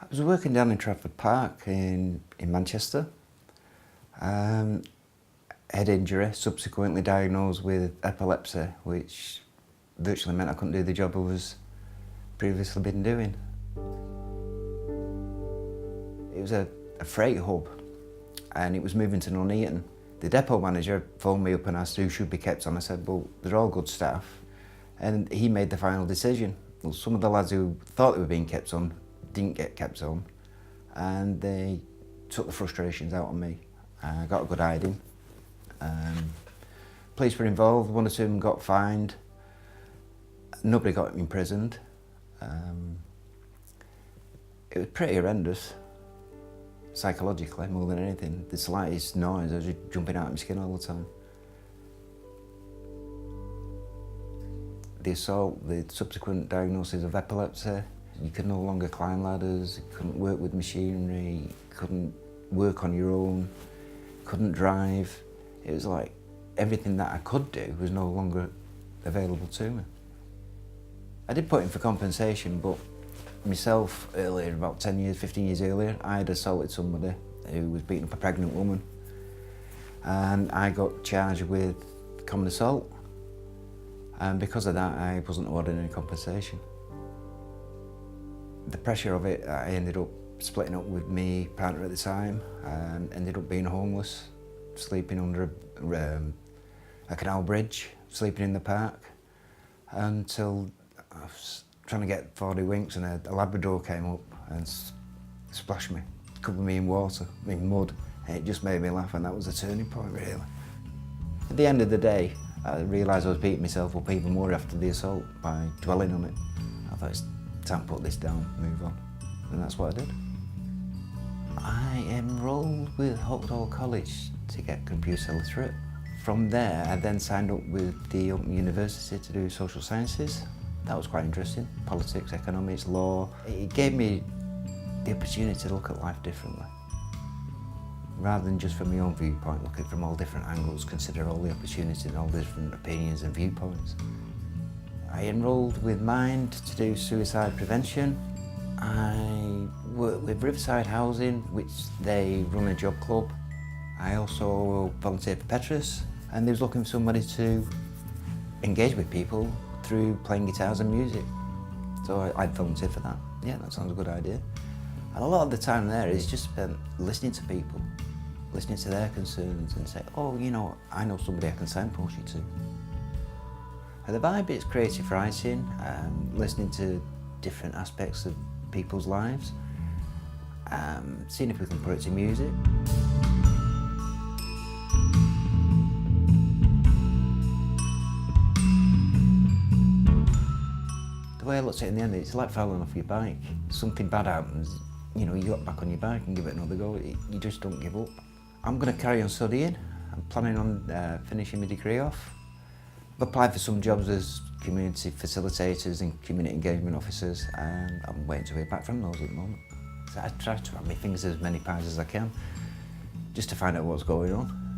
I was working down in Trafford Park in Manchester. Head injury, subsequently diagnosed with epilepsy, which virtually meant I couldn't do the job I was previously been doing. It was a freight hub and it was moving to Nuneaton. The depot manager phoned me up and asked who should be kept on. I said, well, they're all good staff. And he made the final decision. Well, some of the lads who thought they were being kept on didn't get kept on, and they took the frustrations out on me. I got a good hiding. Police were involved, one or two of them got fined. Nobody got imprisoned. It was pretty horrendous, psychologically, more than anything. The slightest noise, I was just jumping out of my skin all the time. The assault, the subsequent diagnosis of epilepsy, you could no longer climb ladders, you couldn't work with machinery, you couldn't work on your own, couldn't drive. It was like everything that I could do was no longer available to me. I did put in for compensation, but myself earlier, about 10 years, 15 years earlier, I had assaulted somebody who was beating up a pregnant woman, and I got charged with common assault. And because of that, I wasn't awarded any compensation. The pressure of it, I ended up splitting up with my partner at the time and ended up being homeless, sleeping under a canal bridge, sleeping in the park, until I was trying to get 40 winks and a Labrador came up and splashed me, covered me in water, in mud, and it just made me laugh, and that was a turning point, really. At the end of the day, I realised I was beating myself up even more after the assault by dwelling on it. I thought, it's time to put this down, move on. And that's what I did. I enrolled with Rochdale College to get computer literate. From there, I then signed up with the Open University to do social sciences. That was quite interesting. Politics, economics, law. It gave me the opportunity to look at life differently. Rather than just from my own viewpoint, look at it from all different angles, consider all the opportunities and all the different opinions and viewpoints. I enrolled with Mind to do suicide prevention. I worked with Riverside Housing, which they run a job club. I also volunteered for Petrus, and they was looking for somebody to engage with people through playing guitars and music. So I volunteered for that. Yeah, that sounds a good idea. And a lot of the time there is just spent listening to people, listening to their concerns and say, oh, you know, I know somebody I can signpost you to. And the vibe is creative writing, listening to different aspects of people's lives, seeing if we can put it to music. The way I looked at it in the end, it's like falling off your bike. Something bad happens, you know, you got back on your bike and give it another go. You just don't give up. I'm going to carry on studying. I'm planning on finishing my degree off. I've applied for some jobs as community facilitators and community engagement officers, and I'm waiting to hear back from those at the moment. So I try to have my fingers as many pies as I can, just to find out what's going on.